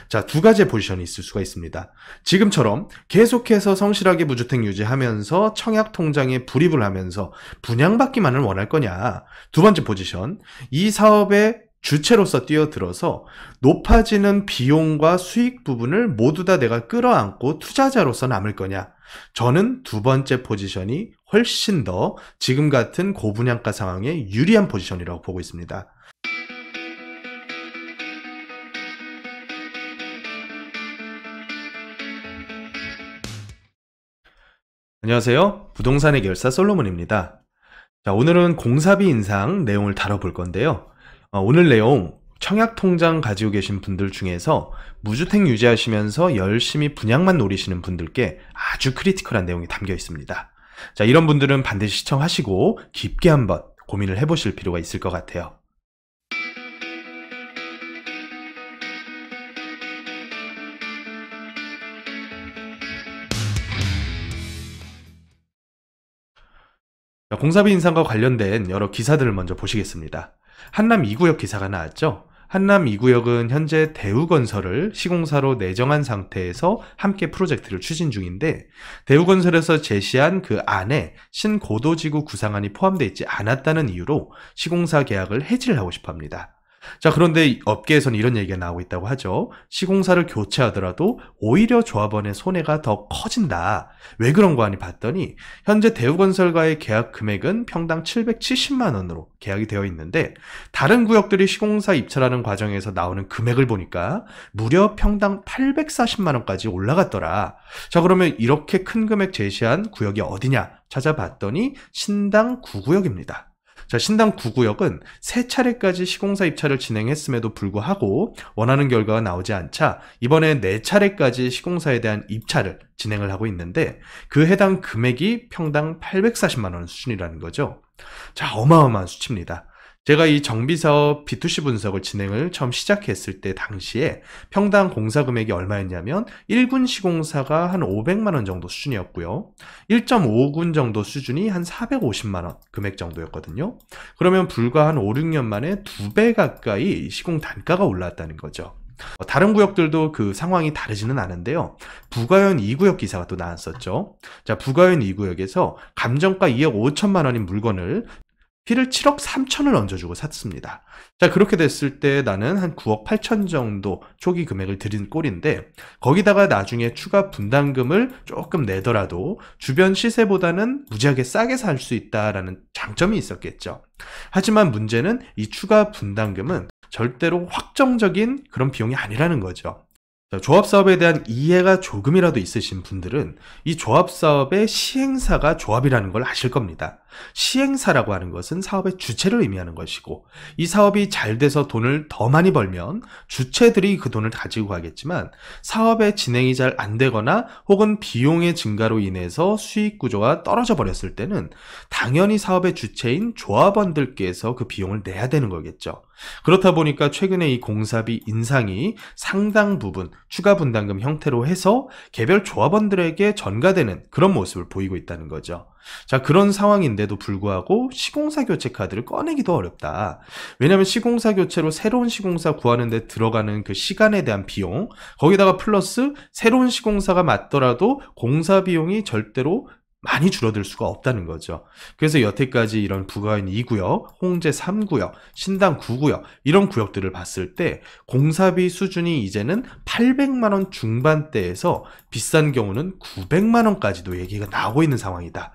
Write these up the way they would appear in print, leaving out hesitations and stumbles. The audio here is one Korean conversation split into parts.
자, 두 가지의 포지션이 있을 수가 있습니다. 지금처럼 계속해서 성실하게 무주택 유지하면서 청약 통장에 불입을 하면서 분양받기만을 원할 거냐. 두 번째 포지션, 이 사업의 주체로서 뛰어들어서 높아지는 비용과 수익 부분을 모두 다 내가 끌어안고 투자자로서 남을 거냐. 저는 두 번째 포지션이 훨씬 더 지금 같은 고분양가 상황에 유리한 포지션이라고 보고 있습니다. 안녕하세요. 부동산의 결사 솔로몬입니다. 자, 오늘은 공사비 인상 내용을 다뤄볼 건데요. 오늘 내용 청약통장 가지고 계신 분들 중에서 무주택 유지하시면서 열심히 분양만 노리시는 분들께 아주 크리티컬한 내용이 담겨 있습니다. 자, 이런 분들은 반드시 시청하시고 깊게 한번 고민을 해보실 필요가 있을 것 같아요. 공사비 인상과 관련된 여러 기사들을 먼저 보시겠습니다. 한남 2구역 기사가 나왔죠. 한남 2구역은 현재 대우건설을 시공사로 내정한 상태에서 함께 프로젝트를 추진 중인데, 대우건설에서 제시한 그 안에 신고도지구 구상안이 포함되어 있지 않았다는 이유로 시공사 계약을 해지를 하고 싶어 합니다. 자, 그런데 업계에서는 이런 얘기가 나오고 있다고 하죠. 시공사를 교체하더라도 오히려 조합원의 손해가 더 커진다. 왜 그런 거 하니 봤더니 현재 대우건설과의 계약 금액은 평당 770만 원으로 계약이 되어 있는데, 다른 구역들이 시공사 입찰하는 과정에서 나오는 금액을 보니까 무려 평당 840만 원까지 올라갔더라. 자, 그러면 이렇게 큰 금액 제시한 구역이 어디냐 찾아봤더니 신당 9구역입니다. 자, 신당 9구역은 3차례까지 시공사 입찰을 진행했음에도 불구하고 원하는 결과가 나오지 않자 이번에 4차례까지 시공사에 대한 입찰을 진행을 하고 있는데, 그 해당 금액이 평당 840만 원 수준이라는 거죠. 자, 어마어마한 수치입니다. 제가 이 정비사업 B2C 분석을 진행을 처음 시작했을 때 당시에 평당 공사 금액이 얼마였냐면 1군 시공사가 한 500만 원 정도 수준이었고요. 1.5군 정도 수준이 한 450만 원 금액 정도였거든요. 그러면 불과 한 5, 6년 만에 2배 가까이 시공 단가가 올랐다는 거죠. 다른 구역들도 그 상황이 다르지는 않은데요. 부가현 2구역 기사가 또 나왔었죠. 자, 부가현 2구역에서 감정가 2억 5천만 원인 물건을 피를 7억 3천을 얹어주고 샀습니다. 자, 그렇게 됐을 때 나는 한 9억 8천 정도 초기 금액을 들인 꼴인데, 거기다가 나중에 추가 분담금을 조금 내더라도 주변 시세보다는 무지하게 싸게 살 수 있다라는 장점이 있었겠죠. 하지만 문제는 이 추가 분담금은 절대로 확정적인 그런 비용이 아니라는 거죠. 조합사업에 대한 이해가 조금이라도 있으신 분들은 이 조합사업의 시행사가 조합이라는 걸 아실 겁니다. 시행사라고 하는 것은 사업의 주체를 의미하는 것이고, 이 사업이 잘 돼서 돈을 더 많이 벌면 주체들이 그 돈을 가지고 가겠지만, 사업의 진행이 잘 안 되거나 혹은 비용의 증가로 인해서 수익 구조가 떨어져 버렸을 때는 당연히 사업의 주체인 조합원들께서 그 비용을 내야 되는 거겠죠. 그렇다 보니까 최근에 이 공사비 인상이 상당 부분 추가 분담금 형태로 해서 개별 조합원들에게 전가되는 그런 모습을 보이고 있다는 거죠. 자, 그런 상황인데도 불구하고 시공사 교체 카드를 꺼내기도 어렵다. 왜냐하면 시공사 교체로 새로운 시공사 구하는 데 들어가는 그 시간에 대한 비용, 거기다가 플러스 새로운 시공사가 맞더라도 공사 비용이 절대로 많이 줄어들 수가 없다는 거죠. 그래서 여태까지 이런 부가현 2구역, 홍제 3구역, 신당 9구역 이런 구역들을 봤을 때 공사비 수준이 이제는 800만 원 중반대에서 비싼 경우는 900만 원까지도 얘기가 나오고 있는 상황이다.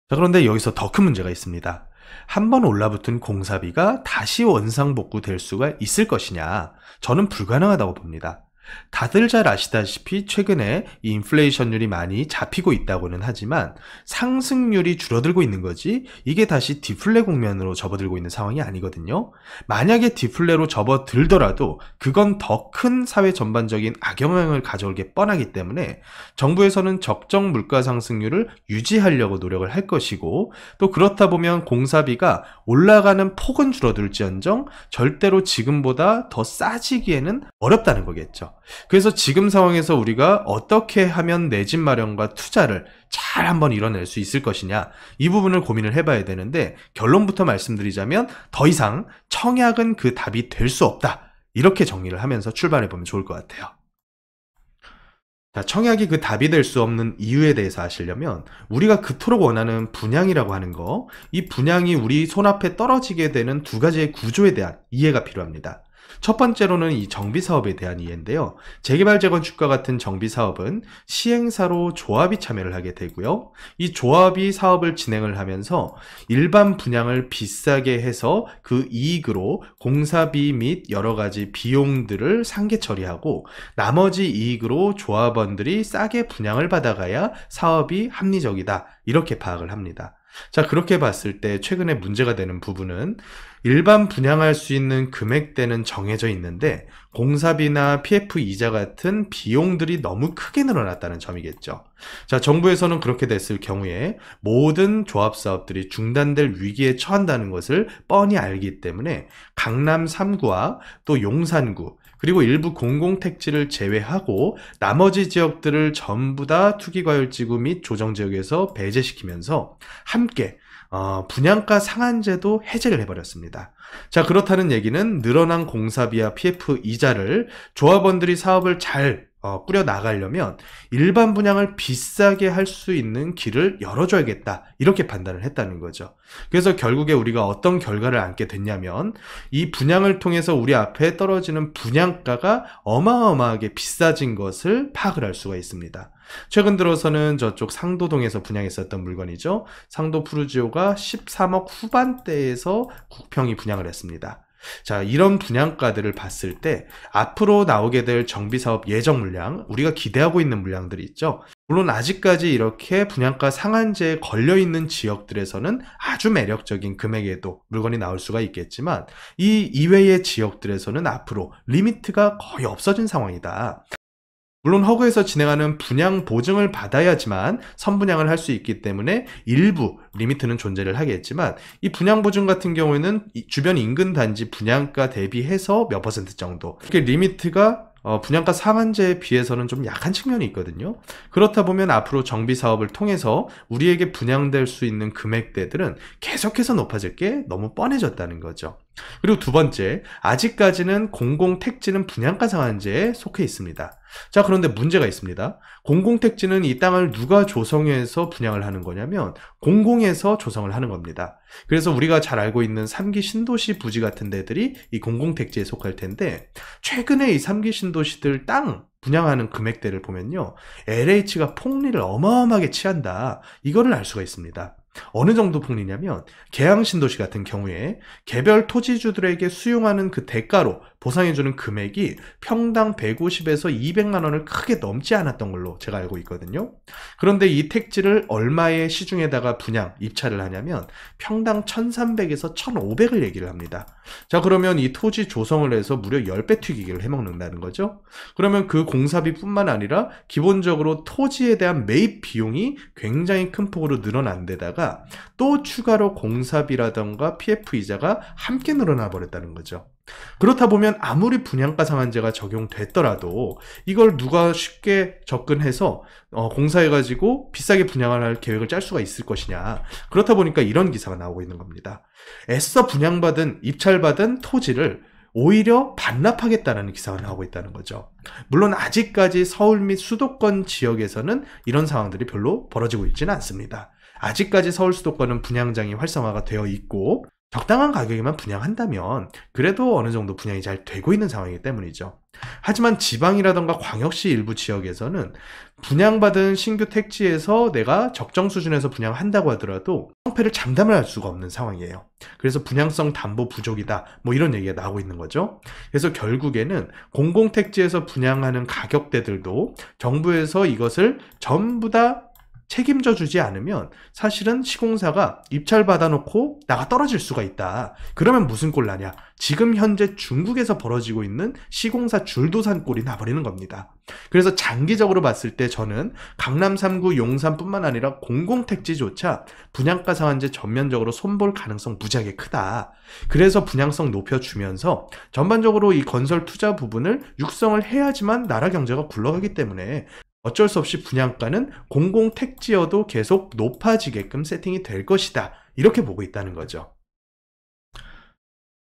자, 그런데 여기서 더 큰 문제가 있습니다. 한번 올라붙은 공사비가 다시 원상복구 될 수가 있을 것이냐? 저는 불가능하다고 봅니다. 다들 잘 아시다시피 최근에 이 인플레이션율이 많이 잡히고 있다고는 하지만 상승률이 줄어들고 있는 거지, 이게 다시 디플레 국면으로 접어들고 있는 상황이 아니거든요. 만약에 디플레로 접어들더라도 그건 더 큰 사회 전반적인 악영향을 가져올 게 뻔하기 때문에 정부에서는 적정 물가 상승률을 유지하려고 노력을 할 것이고, 또 그렇다 보면 공사비가 올라가는 폭은 줄어들지언정 절대로 지금보다 더 싸지기에는 어렵다는 거겠죠. 그래서 지금 상황에서 우리가 어떻게 하면 내 집 마련과 투자를 잘 한번 이뤄낼 수 있을 것이냐, 이 부분을 고민을 해봐야 되는데, 결론부터 말씀드리자면 더 이상 청약은 그 답이 될 수 없다, 이렇게 정리를 하면서 출발해 보면 좋을 것 같아요. 자, 청약이 그 답이 될 수 없는 이유에 대해서 아시려면 우리가 그토록 원하는 분양이라고 하는 거, 이 분양이 우리 손앞에 떨어지게 되는 두 가지의 구조에 대한 이해가 필요합니다. 첫 번째로는 이 정비사업에 대한 이해인데요. 재개발 재건축과 같은 정비사업은 시행사로 조합이 참여를 하게 되고요. 이 조합이 사업을 진행을 하면서 일반 분양을 비싸게 해서 그 이익으로 공사비 및 여러 가지 비용들을 상계 처리하고 나머지 이익으로 조합원들이 싸게 분양을 받아가야 사업이 합리적이다. 이렇게 파악을 합니다. 자, 그렇게 봤을 때 최근에 문제가 되는 부분은 일반 분양할 수 있는 금액대는 정해져 있는데 공사비나 PF 이자 같은 비용들이 너무 크게 늘어났다는 점이겠죠. 자, 정부에서는 그렇게 됐을 경우에 모든 조합사업들이 중단될 위기에 처한다는 것을 뻔히 알기 때문에 강남 3구와 또 용산구 그리고 일부 공공택지를 제외하고 나머지 지역들을 전부 다 투기과열지구 및 조정지역에서 배제시키면서 함께 분양가 상한제도 해제를 해버렸습니다. 자, 그렇다는 얘기는 늘어난 공사비와 PF 이자를 조합원들이 사업을 잘 꾸려 나가려면 일반 분양을 비싸게 할 수 있는 길을 열어줘야겠다, 이렇게 판단을 했다는 거죠. 그래서 결국에 우리가 어떤 결과를 안게 됐냐면 이 분양을 통해서 우리 앞에 떨어지는 분양가가 어마어마하게 비싸진 것을 파악을 할 수가 있습니다. 최근 들어서는 저쪽 상도동에서 분양했었던 물건이죠. 상도 푸르지오가 13억 후반대에서 국평이 분양을 했습니다. 자, 이런 분양가들을 봤을 때 앞으로 나오게 될 정비사업 예정 물량, 우리가 기대하고 있는 물량들이 있죠. 물론 아직까지 이렇게 분양가 상한제에 걸려있는 지역들에서는 아주 매력적인 금액에도 물건이 나올 수가 있겠지만 이 이외의 지역들에서는 앞으로 리미트가 거의 없어진 상황이다. 물론 허그에서 진행하는 분양 보증을 받아야지만 선분양을 할 수 있기 때문에 일부 리미트는 존재를 하겠지만 이 분양 보증 같은 경우에는 주변 인근 단지 분양가 대비해서 몇 퍼센트 정도 이렇게 리미트가 분양가 상한제에 비해서는 좀 약한 측면이 있거든요. 그렇다 보면 앞으로 정비사업을 통해서 우리에게 분양될 수 있는 금액대들은 계속해서 높아질 게 너무 뻔해졌다는 거죠. 그리고 두 번째, 아직까지는 공공택지는 분양가 상한제에 속해 있습니다. 자, 그런데 문제가 있습니다. 공공택지는 이 땅을 누가 조성해서 분양을 하는 거냐면 공공에서 조성을 하는 겁니다. 그래서 우리가 잘 알고 있는 3기 신도시 부지 같은 데들이 이 공공택지에 속할 텐데 최근에 이 3기 신도시들 땅 분양하는 금액대를 보면요, LH가 폭리를 어마어마하게 취한다, 이거를 알 수가 있습니다. 어느 정도 폭리냐면 계양신도시 같은 경우에 개별 토지주들에게 수용하는 그 대가로 보상해주는 금액이 평당 150에서 200만 원을 크게 넘지 않았던 걸로 제가 알고 있거든요. 그런데 이 택지를 얼마의 시중에다가 분양, 입찰을 하냐면 평당 1300에서 1500을 얘기를 합니다. 자, 그러면 이 토지 조성을 해서 무려 10배 튀기기를 해먹는다는 거죠. 그러면 그 공사비 뿐만 아니라 기본적으로 토지에 대한 매입 비용이 굉장히 큰 폭으로 늘어난 데다가 또 추가로 공사비라던가 PF 이자가 함께 늘어나 버렸다는 거죠. 그렇다 보면 아무리 분양가 상한제가 적용됐더라도 이걸 누가 쉽게 접근해서 공사해가지고 비싸게 분양을 할 계획을 짤 수가 있을 것이냐. 그렇다 보니까 이런 기사가 나오고 있는 겁니다. 애써 분양받은, 입찰받은 토지를 오히려 반납하겠다는 기사가 나오고 있다는 거죠. 물론 아직까지 서울 및 수도권 지역에서는 이런 상황들이 별로 벌어지고 있지는 않습니다. 아직까지 서울 수도권은 분양장이 활성화가 되어 있고 적당한 가격에만 분양한다면 그래도 어느 정도 분양이 잘 되고 있는 상황이기 때문이죠. 하지만 지방이라던가 광역시 일부 지역에서는 분양받은 신규 택지에서 내가 적정 수준에서 분양한다고 하더라도 성패를 장담을 할 수가 없는 상황이에요. 그래서 분양성 담보 부족이다, 뭐 이런 얘기가 나오고 있는 거죠. 그래서 결국에는 공공택지에서 분양하는 가격대들도 정부에서 이것을 전부 다 책임져 주지 않으면 사실은 시공사가 입찰 받아놓고 나가 떨어질 수가 있다. 그러면 무슨 꼴 나냐? 지금 현재 중국에서 벌어지고 있는 시공사 줄도산 꼴이 나버리는 겁니다. 그래서 장기적으로 봤을 때 저는 강남 3구 용산뿐만 아니라 공공택지조차 분양가 상한제 전면적으로 손볼 가능성 무지하게 크다. 그래서 분양성 높여주면서 전반적으로 이 건설 투자 부분을 육성을 해야지만 나라 경제가 굴러가기 때문에 어쩔 수 없이 분양가는 공공택지여도 계속 높아지게끔 세팅이 될 것이다, 이렇게 보고 있다는 거죠.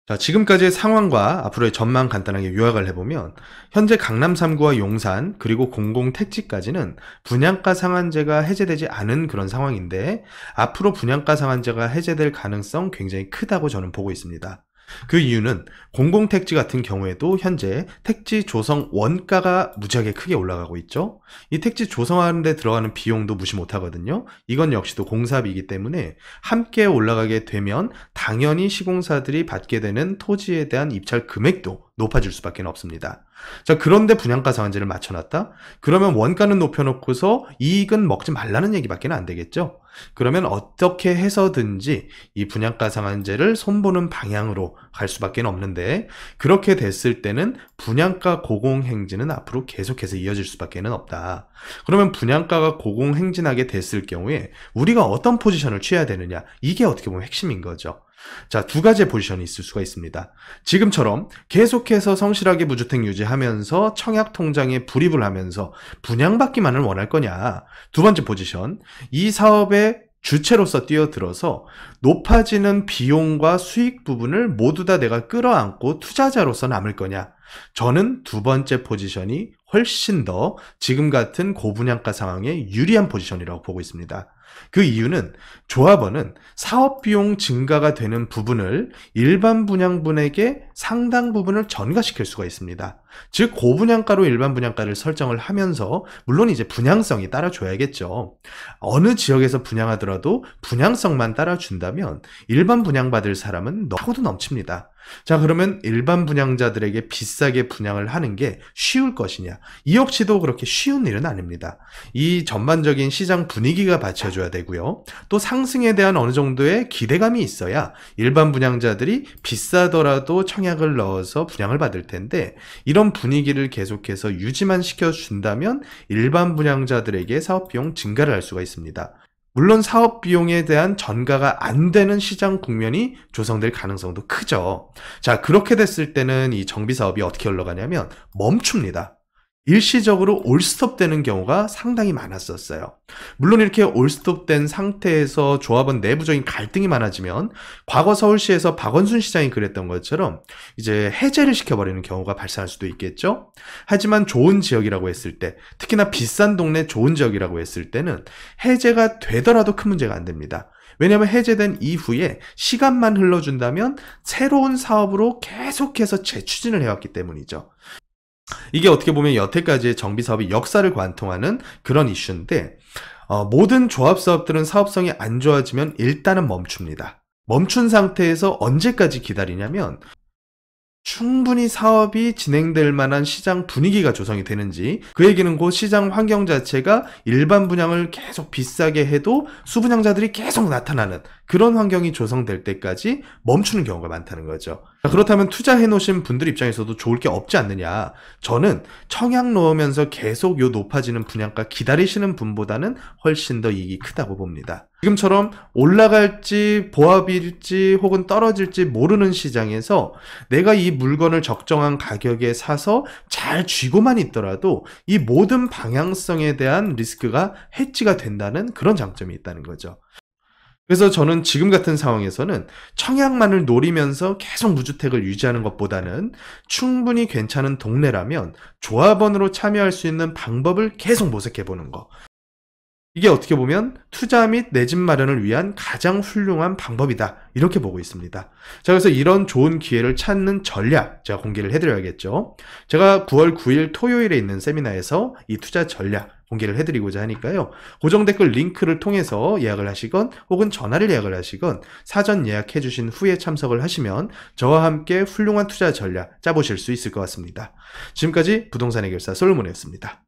자, 지금까지의 상황과 앞으로의 전망 간단하게 요약을 해보면 현재 강남 3구와 용산 그리고 공공택지까지는 분양가 상한제가 해제되지 않은 그런 상황인데 앞으로 분양가 상한제가 해제될 가능성 굉장히 크다고 저는 보고 있습니다. 그 이유는 공공택지 같은 경우에도 현재 택지 조성 원가가 무지하게 크게 올라가고 있죠. 이 택지 조성하는 데 들어가는 비용도 무시 못하거든요. 이건 역시도 공사비이기 때문에 함께 올라가게 되면 당연히 시공사들이 받게 되는 토지에 대한 입찰 금액도 높아질 수밖에 없습니다. 자, 그런데 분양가 상한제를 맞춰놨다? 그러면 원가는 높여놓고서 이익은 먹지 말라는 얘기밖에 안 되겠죠? 그러면 어떻게 해서든지 이 분양가 상한제를 손보는 방향으로 갈 수밖에 없는데 그렇게 됐을 때는 분양가 고공행진은 앞으로 계속해서 이어질 수밖에 없다. 그러면 분양가가 고공행진하게 됐을 경우에 우리가 어떤 포지션을 취해야 되느냐, 이게 어떻게 보면 핵심인 거죠. 자, 두 가지의 포지션이 있을 수가 있습니다. 지금처럼 계속해서 성실하게 무주택 유지하면서 청약 통장에 불입을 하면서 분양받기만을 원할 거냐. 두 번째 포지션, 이 사업의 주체로서 뛰어들어서 높아지는 비용과 수익 부분을 모두 다 내가 끌어안고 투자자로서 남을 거냐. 저는 두 번째 포지션이 훨씬 더 지금 같은 고분양가 상황에 유리한 포지션이라고 보고 있습니다. 그 이유는 조합원은 사업비용 증가가 되는 부분을 일반 분양분에게 상당 부분을 전가시킬 수가 있습니다. 즉 고분양가로 일반 분양가를 설정을 하면서 물론 이제 분양성이 따라줘야겠죠. 어느 지역에서 분양하더라도 분양성만 따라준다면 일반 분양받을 사람은 하고도 넘칩니다. 자, 그러면 일반 분양자들에게 비싸게 분양을 하는 게 쉬울 것이냐? 이 역시도 그렇게 쉬운 일은 아닙니다. 이 전반적인 시장 분위기가 받쳐줘야 되고요. 또 상승에 대한 어느 정도의 기대감이 있어야 일반 분양자들이 비싸더라도 청약을 넣어서 분양을 받을 텐데 이런 분위기를 계속해서 유지만 시켜준다면 일반 분양자들에게 사업비용 증가를 할 수가 있습니다. 물론 사업 비용에 대한 전가가 안 되는 시장 국면이 조성될 가능성도 크죠. 자, 그렇게 됐을 때는 이 정비 사업이 어떻게 흘러가냐면 멈춥니다. 일시적으로 올스톱 되는 경우가 상당히 많았었어요. 물론 이렇게 올스톱 된 상태에서 조합원 내부적인 갈등이 많아지면 과거 서울시에서 박원순 시장이 그랬던 것처럼 이제 해제를 시켜버리는 경우가 발생할 수도 있겠죠. 하지만 좋은 지역이라고 했을 때, 특히나 비싼 동네 좋은 지역이라고 했을 때는 해제가 되더라도 큰 문제가 안 됩니다. 왜냐하면 해제된 이후에 시간만 흘러준다면 새로운 사업으로 계속해서 재추진을 해왔기 때문이죠. 이게 어떻게 보면 여태까지의 정비사업의 역사를 관통하는 그런 이슈인데 모든 조합사업들은 사업성이 안 좋아지면 일단은 멈춥니다. 멈춘 상태에서 언제까지 기다리냐면 충분히 사업이 진행될 만한 시장 분위기가 조성이 되는지, 그 얘기는 곧 시장 환경 자체가 일반 분양을 계속 비싸게 해도 수분양자들이 계속 나타나는 그런 환경이 조성될 때까지 멈추는 경우가 많다는 거죠. 그렇다면 투자해 놓으신 분들 입장에서도 좋을 게 없지 않느냐. 저는 청약 넣으면서 계속 요 높아지는 분양가 기다리시는 분보다는 훨씬 더 이익이 크다고 봅니다. 지금처럼 올라갈지 보합일지 혹은 떨어질지 모르는 시장에서 내가 이 물건을 적정한 가격에 사서 잘 쥐고만 있더라도 이 모든 방향성에 대한 리스크가 해지가 된다는 그런 장점이 있다는 거죠. 그래서 저는 지금 같은 상황에서는 청약만을 노리면서 계속 무주택을 유지하는 것보다는 충분히 괜찮은 동네라면 조합원으로 참여할 수 있는 방법을 계속 모색해보는 거. 이게 어떻게 보면 투자 및 내 집 마련을 위한 가장 훌륭한 방법이다, 이렇게 보고 있습니다. 자, 그래서 이런 좋은 기회를 찾는 전략 제가 공개를 해드려야겠죠. 제가 9월 9일 토요일에 있는 세미나에서 이 투자 전략 공개를 해드리고자 하니까요. 고정 댓글 링크를 통해서 예약을 하시건 혹은 전화를 예약을 하시건 사전 예약해 주신 후에 참석을 하시면 저와 함께 훌륭한 투자 전략 짜보실 수 있을 것 같습니다. 지금까지 부동산 해결사 솔로몬이었습니다.